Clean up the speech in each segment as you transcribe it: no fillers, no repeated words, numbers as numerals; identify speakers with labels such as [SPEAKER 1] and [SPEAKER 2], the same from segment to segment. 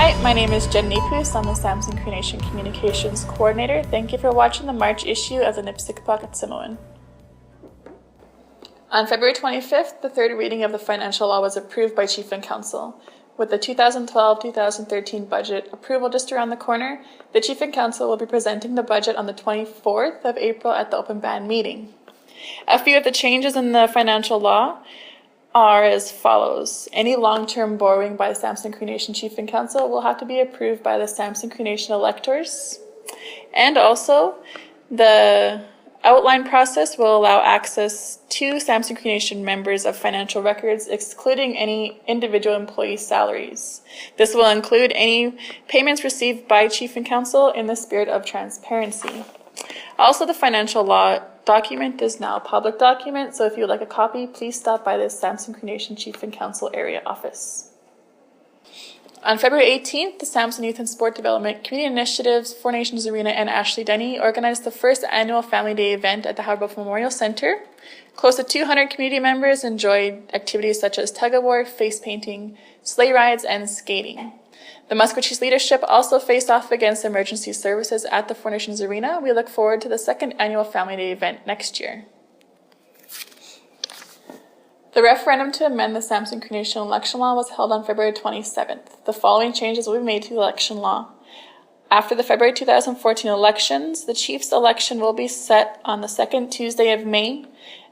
[SPEAKER 1] Hi, my name is Jen Nepus. I'm the Samson Cree Nation Communications Coordinator. Thank you for watching the March issue of the Nipisihkopahk Acimowin. On February 25th, the third reading of the financial law was approved by Chief and Council. With the 2012-2013 budget approval just around the corner, the Chief and Council will be presenting the budget on the 24th of April at the open band meeting. A few of the changes in the financial law are as follows. Any long-term borrowing by the Samson Cree Nation Chief and Council will have to be approved by the Samson Cree Nation electors. And also, the outline process will allow access to Samson Cree Nation members of financial records, excluding any individual employee salaries. This will include any payments received by Chief and Council in the spirit of transparency. Also, the financial law document is now a public document, so if you would like a copy, please stop by the Samson Cree Nation Chief and Council area office. On February 18th, the Samson Youth and Sport Development Community Initiatives, Four Nations Arena, and Ashley Denny organized the first annual Family Day event at the HUB Memorial Center. Close to 200 community members enjoyed activities such as tug-of-war, face painting, sleigh rides, and skating. The Maskwacis leadership also faced off against emergency services at the Four Nations Arena. We look forward to the second annual Family Day event next year. The referendum to amend the Samson Cree Nation election law was held on February 27th. The following changes will be made to the election law. After the February 2014 elections, the Chief's election will be set on the second Tuesday of May,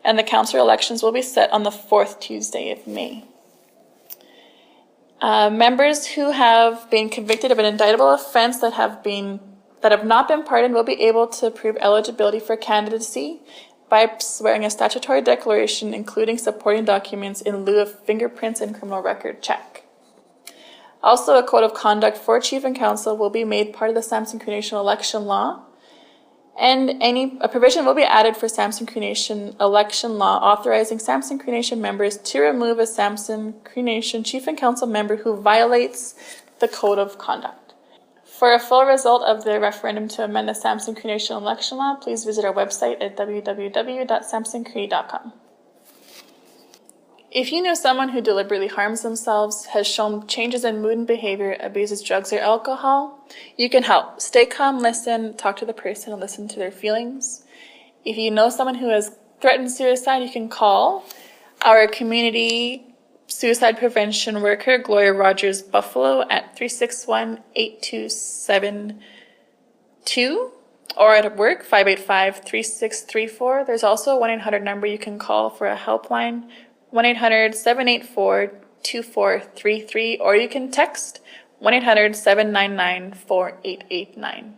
[SPEAKER 1] and the Councillor elections will be set on the fourth Tuesday of May. Members who have been convicted of an indictable offense that have not been pardoned will be able to prove eligibility for candidacy by swearing a statutory declaration, including supporting documents in lieu of fingerprints and criminal record check. Also, a code of conduct for Chief and Council will be made part of the Samson Cree Nation election law, and a provision will be added for Samson Cree Nation election law authorizing Samson Cree Nation members to remove a Samson Cree Nation Chief and Council member who violates the code of conduct. For a full result of the referendum to amend the Samson Cree Nation election law, please visit our website at www.samsoncree.com. If you know someone who deliberately harms themselves, has shown changes in mood and behavior, abuses drugs or alcohol, you can help. Stay calm, listen, talk to the person, and listen to their feelings. If you know someone who has threatened suicide, you can call our community suicide prevention worker, Gloria Rogers-Buffalo, at 361-8272, or at work, 585-3634. There's also a 1-800 number you can call for a helpline, 1-800-784-2433, or you can text 1-800-799-4889.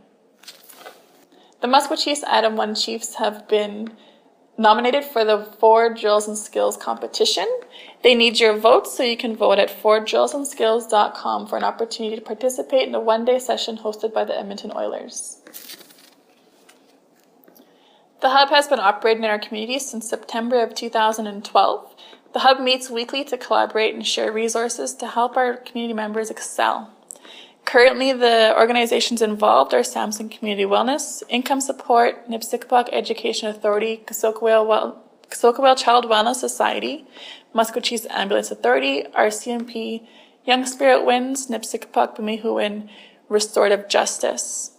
[SPEAKER 1] The Maskwacis Item 1 Chiefs have been nominated for the 4 Drills and Skills competition. They need your votes, so you can vote at 4drillsandskills.com for an opportunity to participate in a one-day session hosted by the Edmonton Oilers. The HUB has been operating in our community since September of 2012. The HUB meets weekly to collaborate and share resources to help our community members excel. Currently, the organizations involved are Samson Community Wellness, Income Support, Nipisihkopahk Education Authority, Kasokowel Child Wellness Society, Maskwacis Ambulance Authority, RCMP, Young Spirit Winds, Nipisihkopahk Bumihuwin, Restorative Justice.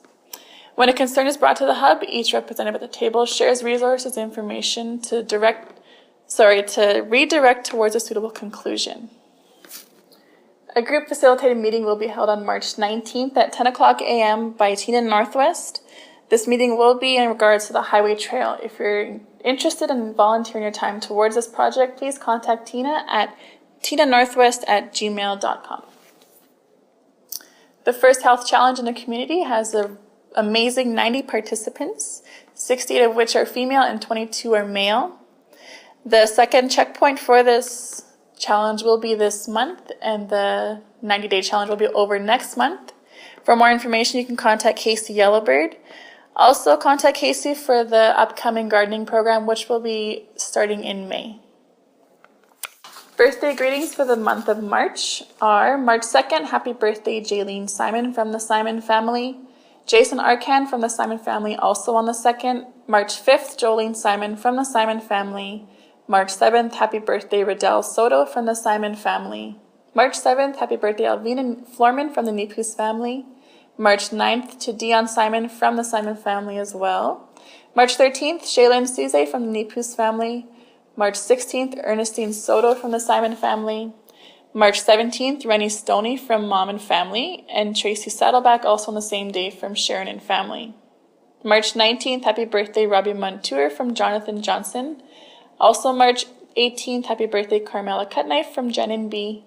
[SPEAKER 1] When a concern is brought to the HUB, each representative at the table shares resources and information to redirect towards a suitable conclusion. A group facilitated meeting will be held on March 19th at 10 o'clock a.m. by Tina Northwest. This meeting will be in regards to the highway trail. If you're interested in volunteering your time towards this project, please contact Tina at tinanorthwest@gmail.com. The First Health Challenge in the community has an amazing 90 participants, 68 of which are female and 22 are male. The second checkpoint for this challenge will be this month, and the 90-day challenge will be over next month. For more information, you can contact Casey Yellowbird. Also, contact Casey for the upcoming gardening program, which will be starting in May. Birthday greetings for the month of March are March 2nd, happy birthday Jaylene Simon from the Simon family. Jason Arcan from the Simon family also on the 2nd. March 5th, Jolene Simon from the Simon family. March 7th, happy birthday Riddell Soto from the Simon family. March 7th, happy birthday Alvina Florman from the Nipus family. March 9th to Dion Simon from the Simon family as well. March 13th, Shaylin Suze from the Nipus family. March 16th, Ernestine Soto from the Simon family. March 17th, Rennie Stoney from Mom and Family, and Tracy Saddleback also on the same day from Sharon and Family. March 19th, happy birthday Robbie Montour from Jonathan Johnson. Also March 18th, happy birthday Carmela Cutknife from Jen and B.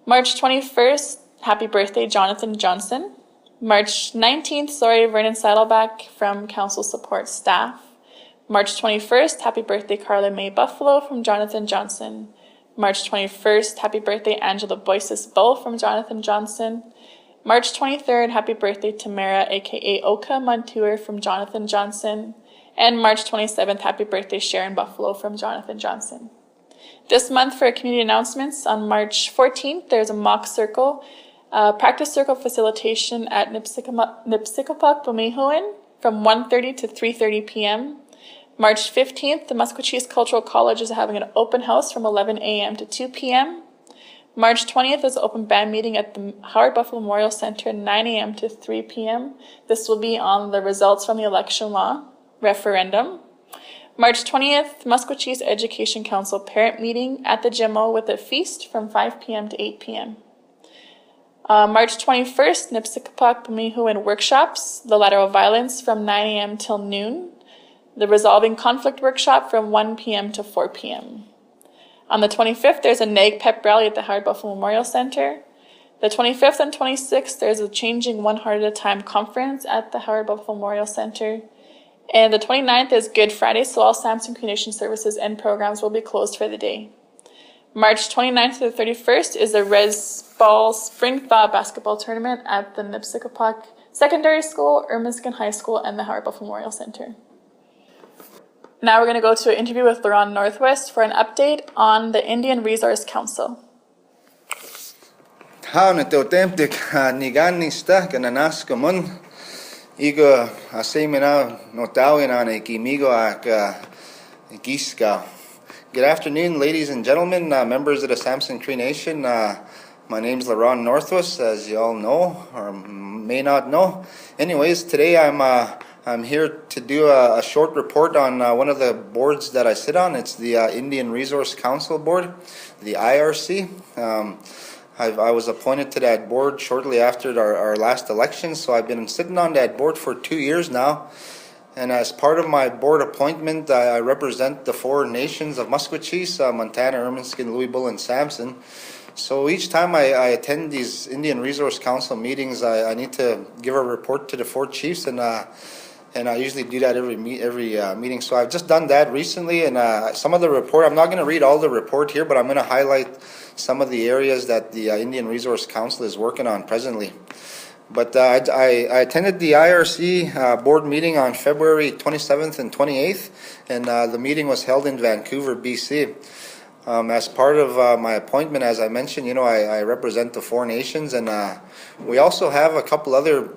[SPEAKER 1] March 21st, happy birthday Jonathan Johnson. March 19th, Vernon Saddleback from Council Support Staff. March 21st, happy birthday Carla May Buffalo from Jonathan Johnson. March 21st, happy birthday Angela Boyces Bull from Jonathan Johnson. March 23rd, happy birthday Tamara aka Oka Montour from Jonathan Johnson. And March 27th, happy birthday Sharon Buffalo from Jonathan Johnson. This month for community announcements, on March 14th, there's a mock circle, practice circle facilitation at Nipisihkopahk, Bumihuin from 1:30 to 3:30 p.m. March 15th, the Maskwacis Cultural College is having an open house from 11 a.m. to 2 p.m. March 20th is an open band meeting at the Howard Buffalo Memorial Center, 9 a.m. to 3 p.m. This will be on the results from the election law referendum. March 20th, Maskwacis Education Council parent meeting at the Gymmo with a feast from 5 p.m. to 8 p.m. March 21st, Nipisihkopahk Bumihuin workshops, the lateral violence from 9 a.m. till noon. The Resolving Conflict workshop from 1 p.m. to 4 p.m. On the 25th, there's a NAG pep rally at the Howard Buffalo Memorial Center. The 25th and 26th, there's a Changing One Heart at a Time conference at the Howard Buffalo Memorial Center. And the 29th is Good Friday, so all Samson Cree Nation services and programs will be closed for the day. March 29th to the 31st is the Res Ball Spring Thaw basketball tournament at the Nipisihkopahk Secondary School, Ermineskin High School, and the Howard Buffalo Memorial Center. Now we're going to go to an interview with Larron Northwest for an update on the Indian Resource Council.
[SPEAKER 2] Good afternoon, ladies and gentlemen, members of the Samson Cree Nation. My name is Larron Northwest, as you all know, or may not know. Anyways, today I'm here to do a short report on one of the boards that I sit on. It's the Indian Resource Council Board, the I.R.C. I was appointed to that board shortly after our last election, so I've been sitting on that board for 2 years now. And as part of my board appointment, I represent the 4 nations of Maskwacis, Montana, Ermineskin, Louisville, and Samson. So each time I attend these Indian Resource Council meetings, I need to give a report to the 4 chiefs, and I usually do that every meeting. So I've just done that recently, and some of the report, I'm not going to read all the report here, but I'm going to highlight some of the areas that the Indian Resource Council is working on presently. But I attended the I.R.C. board meeting on February 27th and 28th, and the meeting was held in Vancouver, BC. As part of my appointment, as I mentioned, I represent the 4 nations, and we also have a couple other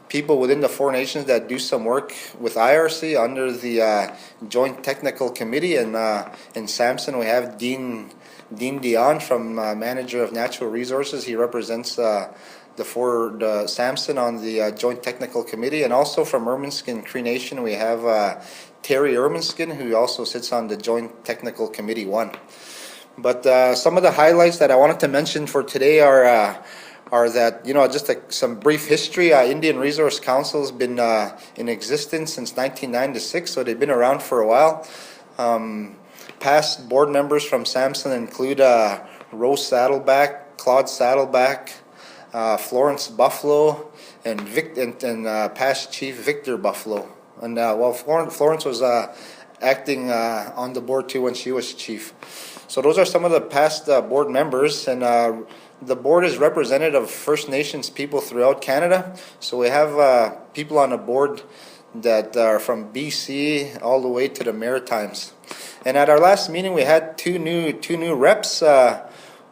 [SPEAKER 2] people within the 4 nations that do some work with I.R.C. under the Joint Technical Committee. And in Samson, we have Dean Dion from Manager of Natural Resources. He represents the Samson on the Joint Technical Committee. And also from Ermineskin Cree Nation, we have Terry Ermineskin, who also sits on the Joint Technical Committee 1. But some of the highlights that I wanted to mention for today are that, just some brief history. Indian Resource Council has been in existence since 1996, so they've been around for a while. Past board members from Samson include Rose Saddleback, Claude Saddleback, Florence Buffalo, and past Chief Victor Buffalo. And Florence was acting on the board too when she was chief. So those are some of the past board members, and the board is representative of First Nations people throughout Canada. So we have people on the board that are from BC all the way to the Maritimes. And at our last meeting, we had two new reps.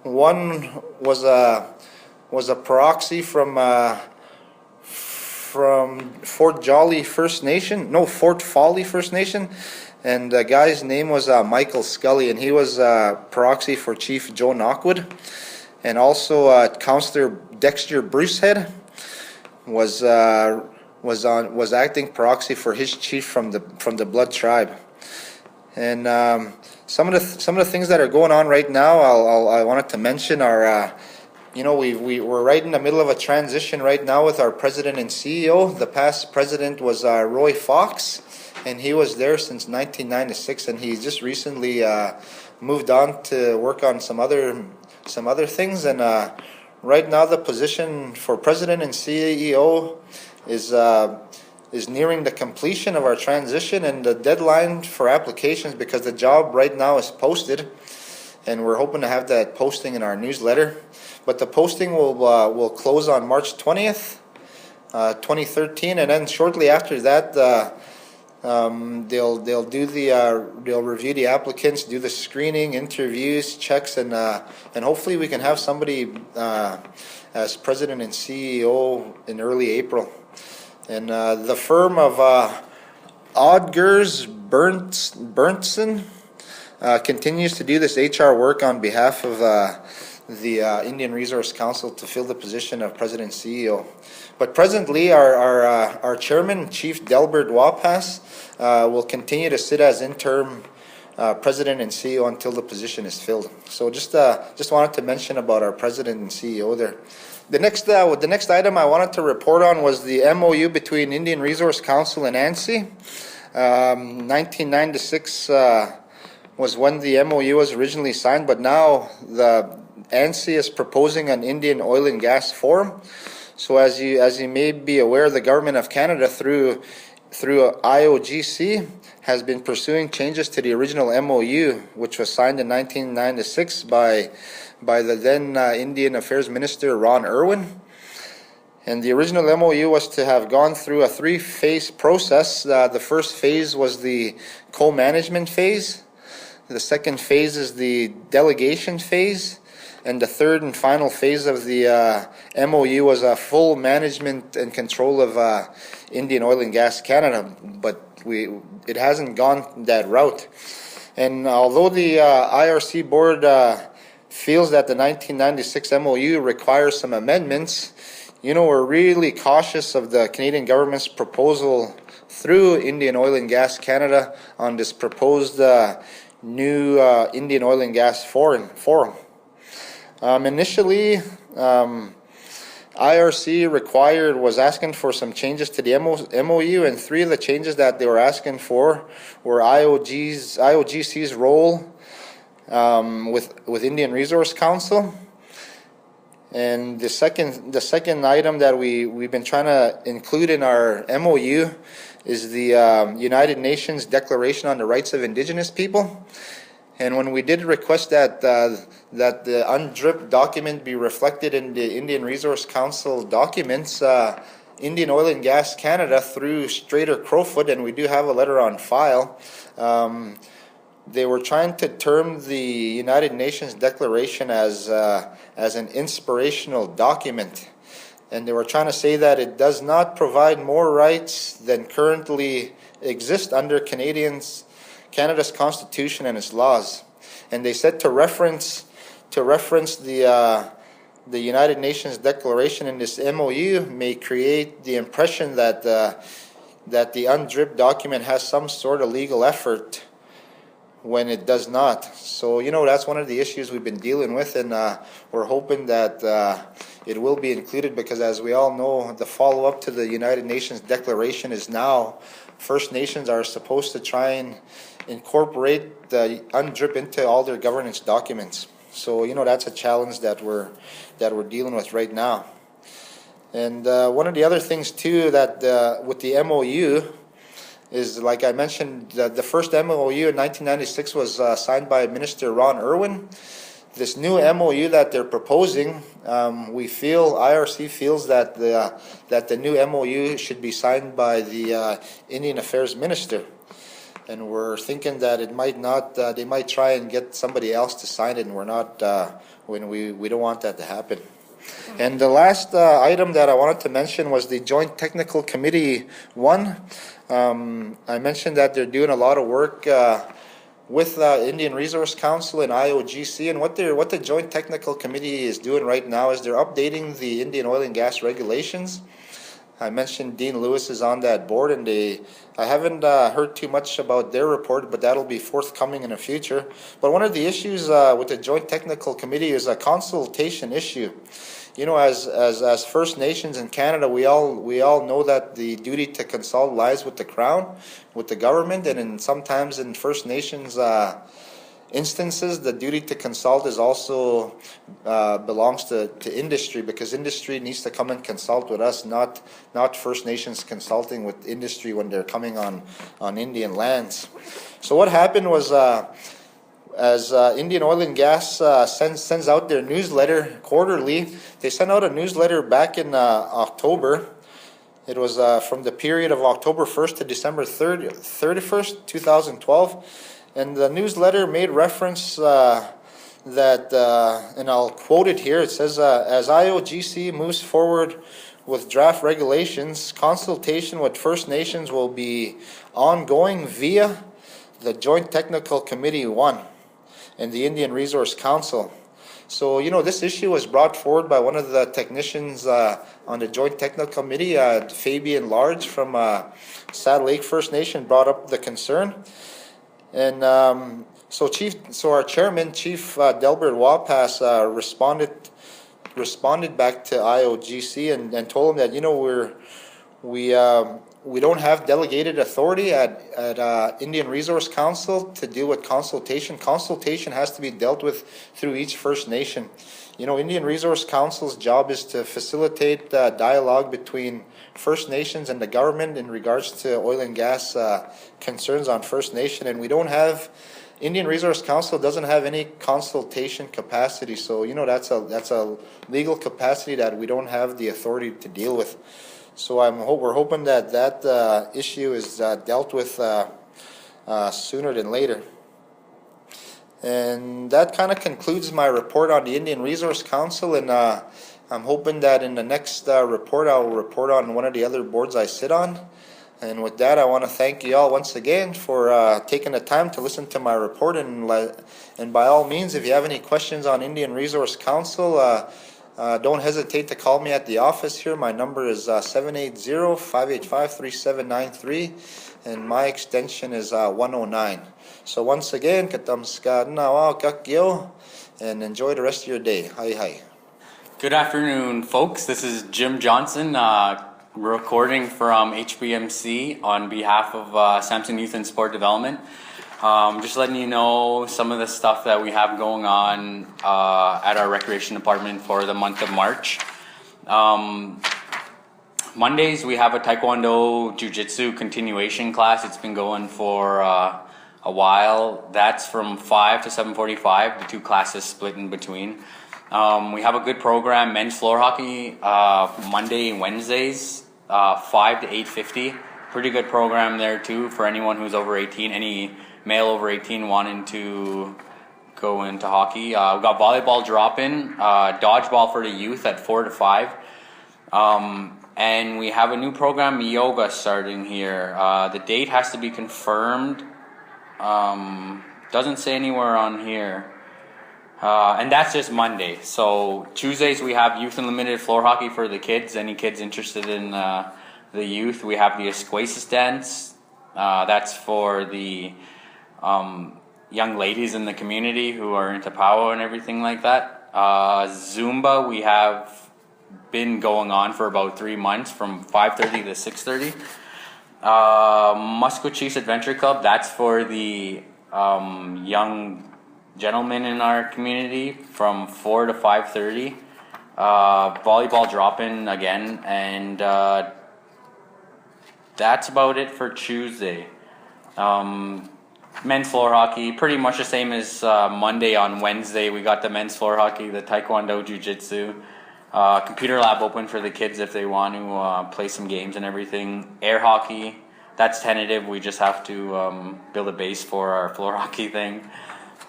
[SPEAKER 2] One was a proxy from from Fort Folly First Nation, and the guy's name was Michael Scully, and he was proxy for Chief Joe Knockwood, and also Councillor Dexter Brucehead was acting proxy for his chief from the Blood Tribe. And some of the things that are going on right now, I wanted to mention are. We're right in the middle of a transition right now with our president and CEO. The past president was Roy Fox, and he was there since 1996, and he just recently moved on to work on some other things. And right now, the position for president and CEO is nearing the completion of our transition and the deadline for applications, because the job right now is posted, and we're hoping to have that posting in our newsletter. But the posting will close on March 20th, 2013, and then shortly after that, they'll review the applicants, do the screening, interviews, checks, and hopefully we can have somebody as president and CEO in early April. And the firm of Odgers Berntsen continues to do this HR work on behalf of the Indian Resource Council to fill the position of President and CEO. But presently, our chairman, Chief Delbert Wapas, will continue to sit as interim President and CEO until the position is filled. So just wanted to mention about our President and CEO there. The next item I wanted to report on was the MOU between Indian Resource Council and I.R.C. 1996 was when the MOU was originally signed, but now the I.R.C is proposing an Indian Oil and Gas Forum. So as you may be aware, the Government of Canada through IOGC has been pursuing changes to the original MOU, which was signed in 1996 by the then Indian Affairs Minister Ron Irwin. And the original MOU was to have gone through a 3-phase process. The first phase was the co-management phase. The second phase is the delegation phase. And the third and final phase of the MOU was a full management and control of Indian Oil and Gas Canada, but it hasn't gone that route. And although the I.R.C board feels that the 1996 MOU requires some amendments, we're really cautious of the Canadian government's proposal through Indian Oil and Gas Canada on this proposed new Indian Oil and Gas Forum. Initially, I.R.C was asking for some changes to the MOU, and 3 of the changes that they were asking for were IOGC's role with Indian Resource Council, and the second item that we've been trying to include in our MOU is the United Nations Declaration on the Rights of Indigenous People. And when we did request that the UNDRIP document be reflected in the Indian Resource Council documents, Indian Oil and Gas Canada through Strader Crowfoot, and we do have a letter on file, they were trying to term the United Nations Declaration as an inspirational document. And they were trying to say that it does not provide more rights than currently exist under Canada's Constitution and its laws. And they said to reference the United Nations Declaration in this MOU may create the impression that the UNDRIP document has some sort of legal effort when it does not. So that's one of the issues we've been dealing with, and we're hoping that it will be included, because as we all know, the follow-up to the United Nations Declaration is now First Nations are supposed to try and incorporate the UNDRIP into all their governance documents. So that's a challenge that we're dealing with right now. And one of the other things too that with the MOU is, like I mentioned, the first MOU in 1996 was signed by Minister Ron Irwin. This new MOU that they're proposing, I.R.C feels that the new MOU should be signed by the Indian Affairs Minister. And we're thinking that it might not. They might try and get somebody else to sign it, and we're not. We don't want that to happen. And the last item that I wanted to mention was the Joint Technical Committee 1. I mentioned that they're doing a lot of work with Indian Resource Council and IOGC, and what the Joint Technical Committee is doing right now is they're updating the Indian oil and gas regulations. I mentioned Dean Lewis is on that board, and I haven't heard too much about their report, but that'll be forthcoming in the future. But one of the issues with the Joint Technical Committee is a consultation issue. You know, as First Nations in Canada, we all know that the duty to consult lies with the Crown, with the government, and sometimes in First Nations instances, the duty to consult is also belongs to industry, because industry needs to come and consult with us, not First Nations consulting with industry when they're coming on Indian lands. So what happened was, as Indian Oil and Gas sends out their newsletter quarterly, they sent out a newsletter back in October. It was from the period of October 1st to December 31st, 2012. And the newsletter made reference that, and I'll quote it here, it says, as IOGC moves forward with draft regulations, consultation with First Nations will be ongoing via the Joint Technical Committee 1 and the Indian Resource Council. So, you know, this issue was brought forward by one of the technicians on the Joint Technical Committee, Fabian Large from Saddle Lake First Nation, brought up the concern. And so our chairman, Chief Delbert Wapas, responded back to IOGC and told him that, you know, we don't have delegated authority at Indian Resource Council to deal with consultation. Consultation has to be dealt with through each First Nation. You know, Indian Resource Council's job is to facilitate dialogue between First Nations and the government in regards to oil and gas concerns on First Nation, and we don't have, Indian Resource Council doesn't have any consultation capacity. So, you know, that's a legal capacity that we don't have the authority to deal with. So we're hoping that issue is dealt with sooner than later. And that kind of concludes my report on the Indian Resource Council, and I'm hoping that in the next report I will report on one of the other boards I sit on. And with that, I want to thank you all once again for taking the time to listen to my report, and by all means, if you have any questions on Indian Resource Council, don't hesitate to call me at the office here. My number is 780-585-3793, and my extension is 109. So once again, and enjoy the rest of your day. Hi.
[SPEAKER 3] Good afternoon, folks. This is Jim Johnson, recording from HBMC on behalf of Samson Youth and Sport Development. Just letting you know some of the stuff that we have going on at our recreation department for the month of March. Mondays we have a Taekwondo Jiu-Jitsu continuation class. It's been going for a while. That's from 5 to 7:45, the two classes split in between. We have a good program, men's floor hockey, Monday and Wednesdays, 5 to 8:50. Pretty good program there too for anyone who's over 18, any male over 18 wanting to go into hockey. We've got volleyball drop-in, dodgeball for the youth at 4 to 5. And we have a new program, yoga, starting here. The date has to be confirmed. Doesn't say anywhere on here. And that's just Monday. So Tuesdays we have Youth Unlimited floor hockey for the kids. Any kids interested in the youth. We have the Maskwacis dance. That's for the young ladies in the community who are into power and everything like that. Zumba, we have been going on for about 3 months from 5:30 to 6:30. Maskwacis Adventure Club, that's for the young gentlemen in our community from 4 to 5:30. Volleyball drop-in again, and that's about it for Tuesday. Men's floor hockey, pretty much the same as Monday. On Wednesday, we got the men's floor hockey, the Taekwondo Jiu-Jitsu, computer lab open for the kids if they want to play some games and everything. Air hockey, that's tentative. We just have to build a base for our floor hockey thing.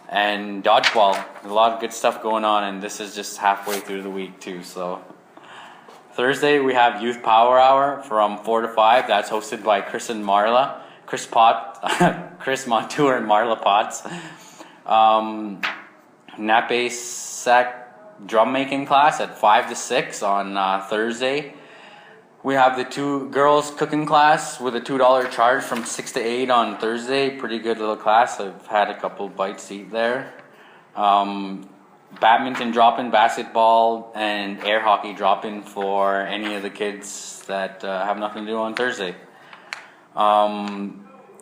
[SPEAKER 3] and dodgeball. A lot of good stuff going on, and this is just halfway through the week too. So Thursday we have Youth Power Hour from 4 to 5. That's hosted by Chris and Marla. Chris Montour and Marla Potts. Nipisihkopahk drum making class at 5 to 6 on Thursday. We have the 2 girls cooking class with a $2 charge from 6 to 8 on Thursday. Pretty good little class. I've had a couple bites to eat there. Badminton drop-in, basketball, and air hockey drop-in for any of the kids that have nothing to do on Thursday.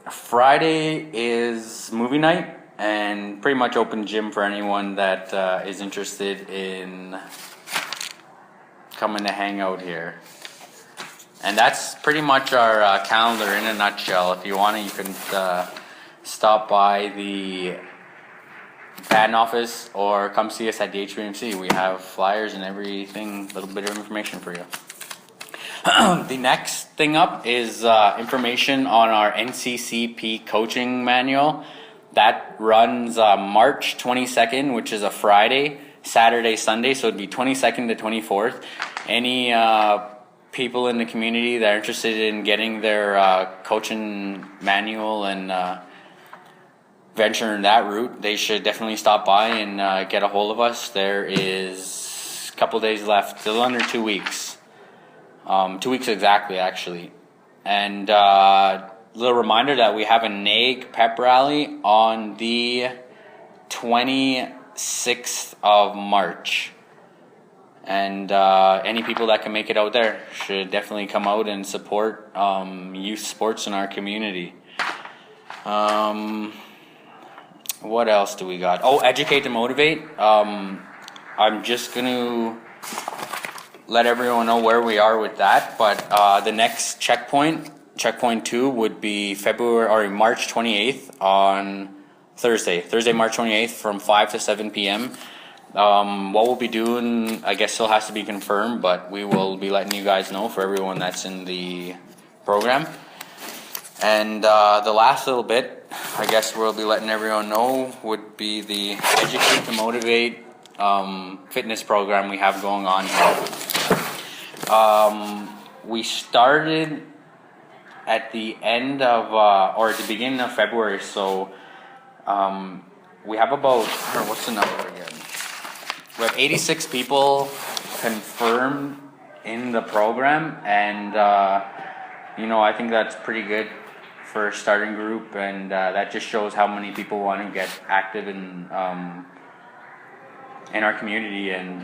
[SPEAKER 3] Friday is movie night and pretty much open gym for anyone that is interested in coming to hang out here. And that's pretty much our calendar in a nutshell. If you want to, you can stop by the patent office or come see us at the HBMC. We have flyers and everything, a little bit of information for you. The next thing up is information on our NCCP coaching manual. That runs March 22nd, which is a Friday, Saturday, Sunday, so it'd be 22nd to 24th. Any people in the community that are interested in getting their coaching manual and venture in that route, they should definitely stop by and get a hold of us. There is a couple days left, still under 2 weeks. 2 weeks exactly, actually. And little reminder that we have a NAG pep rally on the 26th of March. And any people that can make it out there should definitely come out and support youth sports in our community. What else do we got? Oh, educate to motivate. I'm just going to let everyone know where we are with that. But the next checkpoint 2, would be March 28th on Thursday, March 28th from 5 to 7 p.m. What we'll be doing, I guess still has to be confirmed, but we will be letting you guys know for everyone that's in the program. And the last little bit, I guess we'll be letting everyone know, would be the Educate to Motivate fitness program we have going on here. We started at the end of, or at the beginning of February, so we have about, what's the number again? We have 86 people confirmed in the program, and I think that's pretty good for a starting group, and that just shows how many people want to get active in our community and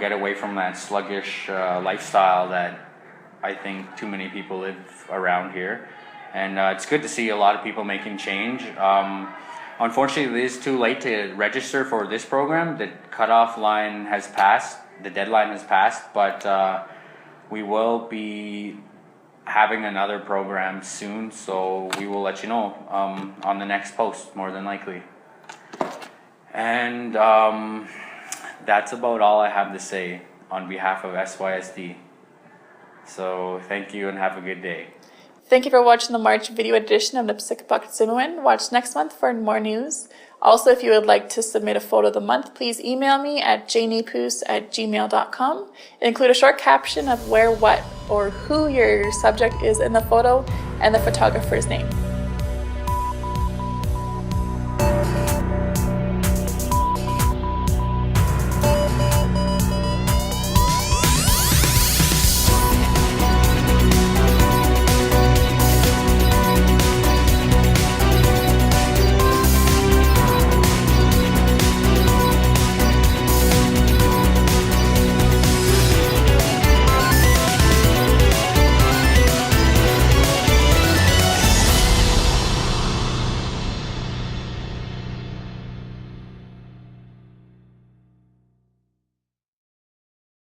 [SPEAKER 3] get away from that sluggish lifestyle that I think too many people live around here. And it's good to see a lot of people making change. Unfortunately, it is too late to register for this program. The cutoff line has passed, the deadline has passed, but we will be having another program soon, so we will let you know on the next post, more than likely. And that's about all I have to say on behalf of SYSD. So thank you and have a good day.
[SPEAKER 1] Thank you for watching the March video edition of Nipisihkopahk Acimowin. Watch next month for more news. Also, if you would like to submit a photo of the month, please email me at jnipus@gmail.com. Include a short caption of where, what, or who your subject is in the photo and the photographer's name.